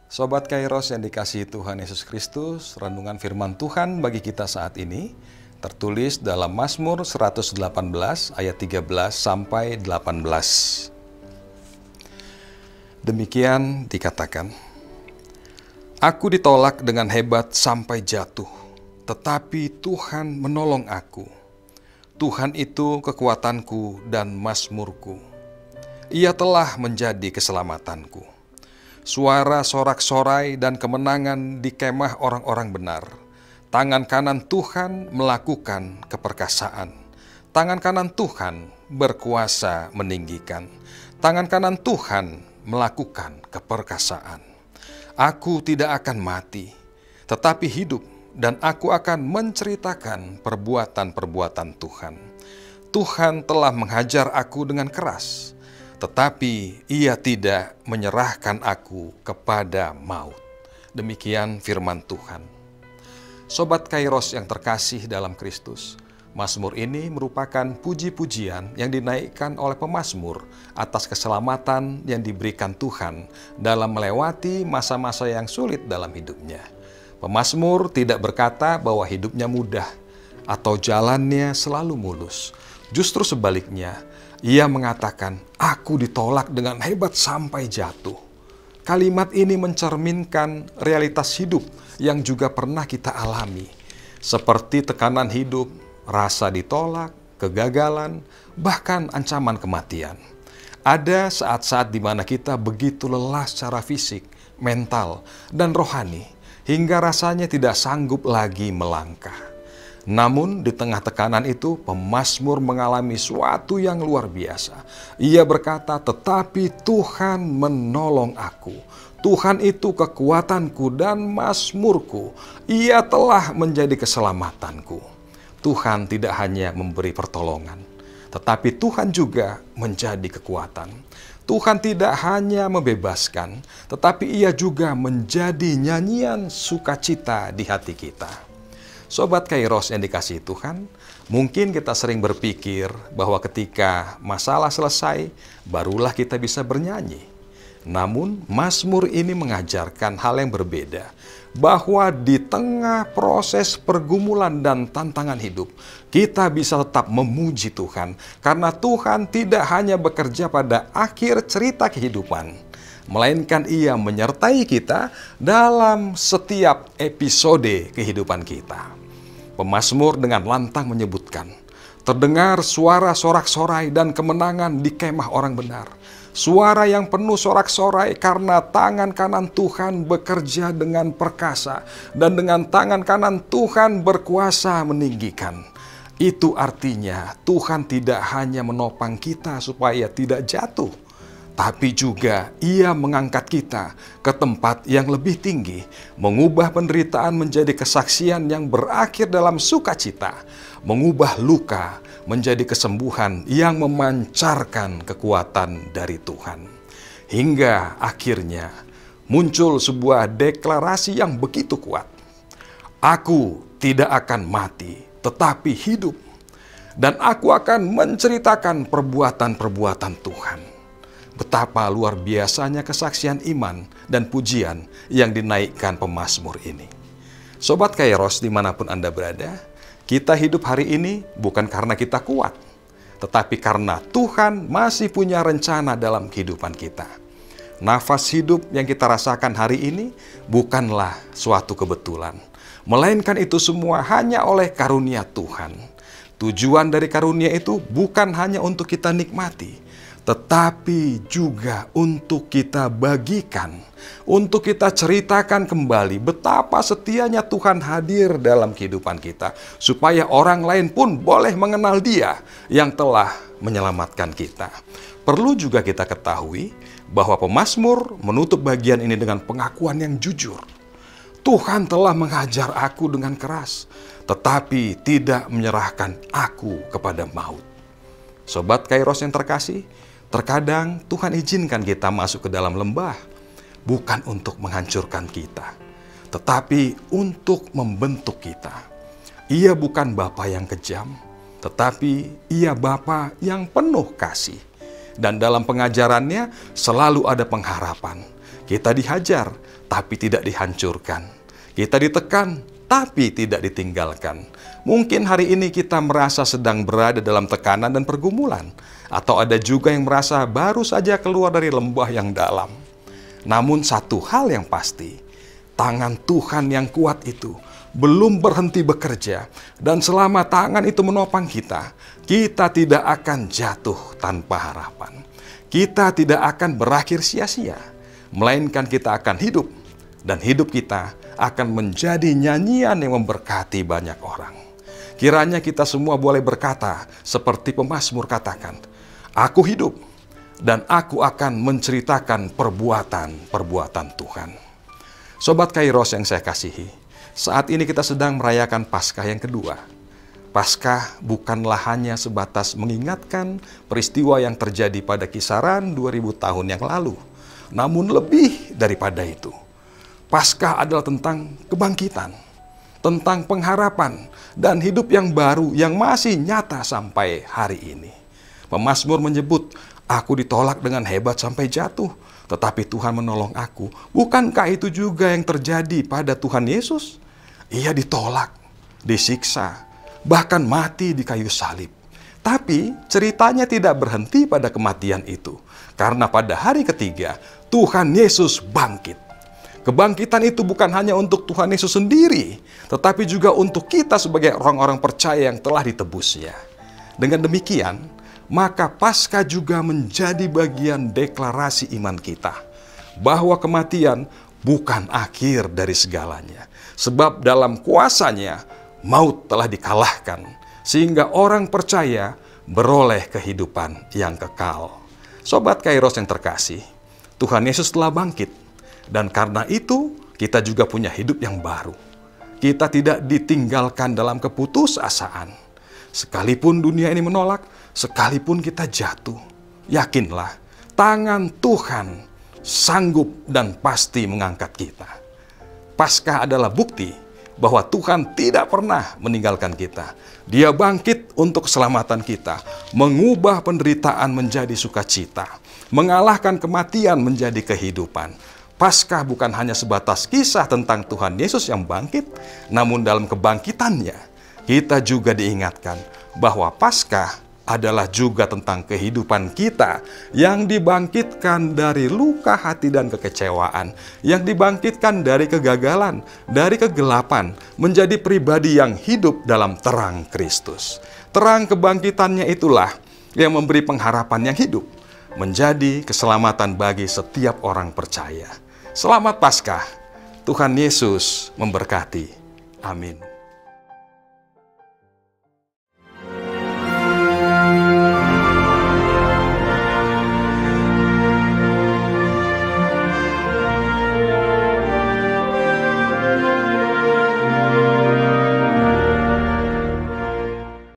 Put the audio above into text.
Sobat Kairos yang dikasihi Tuhan Yesus Kristus, renungan firman Tuhan bagi kita saat ini tertulis dalam Mazmur 118 ayat 13 sampai 18. Demikian dikatakan, "Aku ditolak dengan hebat sampai jatuh, tetapi Tuhan menolong aku. Tuhan itu kekuatanku dan mazmurku. Ia telah menjadi keselamatanku. Suara sorak-sorai dan kemenangan di kemah orang-orang benar. Tangan kanan Tuhan melakukan keperkasaan. Tangan kanan Tuhan berkuasa meninggikan. Tangan kanan Tuhan melakukan keperkasaan. Aku tidak akan mati, tetapi hidup, dan aku akan menceritakan perbuatan-perbuatan Tuhan. Tuhan telah menghajar aku dengan keras, tetapi Ia tidak menyerahkan aku kepada maut." Demikian firman Tuhan. Sobat Kairos yang terkasih dalam Kristus, Mazmur ini merupakan puji-pujian yang dinaikkan oleh pemazmur atas keselamatan yang diberikan Tuhan dalam melewati masa-masa yang sulit dalam hidupnya. Pemazmur tidak berkata bahwa hidupnya mudah atau jalannya selalu mulus. Justru sebaliknya, ia mengatakan, "Aku ditolak dengan hebat sampai jatuh." Kalimat ini mencerminkan realitas hidup yang juga pernah kita alami, seperti tekanan hidup, rasa ditolak, kegagalan, bahkan ancaman kematian. Ada saat-saat di mana kita begitu lelah secara fisik, mental, dan rohani, hingga rasanya tidak sanggup lagi melangkah. Namun di tengah tekanan itu, pemazmur mengalami suatu yang luar biasa. Ia berkata, "Tetapi Tuhan menolong aku. Tuhan itu kekuatanku dan mazmurku. Ia telah menjadi keselamatanku." Tuhan tidak hanya memberi pertolongan, tetapi Tuhan juga menjadi kekuatan. Tuhan tidak hanya membebaskan, tetapi Ia juga menjadi nyanyian sukacita di hati kita. Sobat Kairos yang dikasihi Tuhan, mungkin kita sering berpikir bahwa ketika masalah selesai, barulah kita bisa bernyanyi. Namun, Mazmur ini mengajarkan hal yang berbeda, bahwa di tengah proses pergumulan dan tantangan hidup, kita bisa tetap memuji Tuhan, karena Tuhan tidak hanya bekerja pada akhir cerita kehidupan, melainkan Ia menyertai kita dalam setiap episode kehidupan kita. Pemazmur dengan lantang menyebutkan, "Terdengar suara sorak-sorai dan kemenangan di kemah orang benar. Suara yang penuh sorak-sorai karena tangan kanan Tuhan bekerja dengan perkasa, dan dengan tangan kanan Tuhan berkuasa meninggikan." Itu artinya Tuhan tidak hanya menopang kita supaya tidak jatuh, tapi juga Ia mengangkat kita ke tempat yang lebih tinggi, mengubah penderitaan menjadi kesaksian yang berakhir dalam sukacita, mengubah luka menjadi kesembuhan yang memancarkan kekuatan dari Tuhan. Hingga akhirnya muncul sebuah deklarasi yang begitu kuat. "Aku tidak akan mati, tetapi hidup, dan aku akan menceritakan perbuatan-perbuatan Tuhan." Betapa luar biasanya kesaksian iman dan pujian yang dinaikkan pemazmur ini. Sobat Kairos dimanapun Anda berada, kita hidup hari ini bukan karena kita kuat, tetapi karena Tuhan masih punya rencana dalam kehidupan kita. Nafas hidup yang kita rasakan hari ini bukanlah suatu kebetulan, melainkan itu semua hanya oleh karunia Tuhan. Tujuan dari karunia itu bukan hanya untuk kita nikmati, tetapi juga untuk kita bagikan, untuk kita ceritakan kembali betapa setianya Tuhan hadir dalam kehidupan kita, supaya orang lain pun boleh mengenal Dia yang telah menyelamatkan kita. Perlu juga kita ketahui bahwa pemazmur menutup bagian ini dengan pengakuan yang jujur. "Tuhan telah menghajar aku dengan keras, tetapi tidak menyerahkan aku kepada maut." Sobat Kairos yang terkasih, terkadang Tuhan izinkan kita masuk ke dalam lembah, bukan untuk menghancurkan kita, tetapi untuk membentuk kita. Ia bukan Bapa yang kejam, tetapi Ia Bapa yang penuh kasih. Dan dalam pengajarannya selalu ada pengharapan. Kita dihajar, tapi tidak dihancurkan. Kita ditekan, tapi tidak ditinggalkan. Mungkin hari ini kita merasa sedang berada dalam tekanan dan pergumulan. Atau ada juga yang merasa baru saja keluar dari lembah yang dalam. Namun satu hal yang pasti, tangan Tuhan yang kuat itu belum berhenti bekerja. Dan selama tangan itu menopang kita, kita tidak akan jatuh tanpa harapan. Kita tidak akan berakhir sia-sia, melainkan kita akan hidup. Dan hidup kita akan menjadi nyanyian yang memberkati banyak orang. Kiranya kita semua boleh berkata seperti pemazmur katakan, "Aku hidup dan aku akan menceritakan perbuatan-perbuatan Tuhan." Sobat Kairos yang saya kasihi, saat ini kita sedang merayakan Paskah yang kedua. Paskah bukanlah hanya sebatas mengingatkan peristiwa yang terjadi pada kisaran 2000 tahun yang lalu. Namun lebih daripada itu, Paskah adalah tentang kebangkitan, tentang pengharapan, dan hidup yang baru yang masih nyata sampai hari ini. Pemazmur menyebut, "Aku ditolak dengan hebat sampai jatuh, tetapi Tuhan menolong aku." Bukankah itu juga yang terjadi pada Tuhan Yesus? Ia ditolak, disiksa, bahkan mati di kayu salib. Tapi ceritanya tidak berhenti pada kematian itu, karena pada hari ketiga Tuhan Yesus bangkit. Kebangkitan itu bukan hanya untuk Tuhan Yesus sendiri, tetapi juga untuk kita sebagai orang-orang percaya yang telah ditebusnya. Dengan demikian, maka Paskah juga menjadi bagian deklarasi iman kita, bahwa kematian bukan akhir dari segalanya. Sebab dalam kuasanya, maut telah dikalahkan, sehingga orang percaya beroleh kehidupan yang kekal. Sobat Kairos yang terkasih, Tuhan Yesus telah bangkit. Dan karena itu, kita juga punya hidup yang baru. Kita tidak ditinggalkan dalam keputusasaan. Sekalipun dunia ini menolak, sekalipun kita jatuh, yakinlah, tangan Tuhan sanggup dan pasti mengangkat kita. Paskah adalah bukti bahwa Tuhan tidak pernah meninggalkan kita. Dia bangkit untuk keselamatan kita, mengubah penderitaan menjadi sukacita, mengalahkan kematian menjadi kehidupan. Paskah bukan hanya sebatas kisah tentang Tuhan Yesus yang bangkit, namun dalam kebangkitannya, kita juga diingatkan bahwa Paskah adalah juga tentang kehidupan kita yang dibangkitkan dari luka hati dan kekecewaan, yang dibangkitkan dari kegagalan, dari kegelapan, menjadi pribadi yang hidup dalam terang Kristus. Terang kebangkitannya itulah yang memberi pengharapan yang hidup, menjadi keselamatan bagi setiap orang percaya. Selamat Paskah, Tuhan Yesus memberkati. Amin.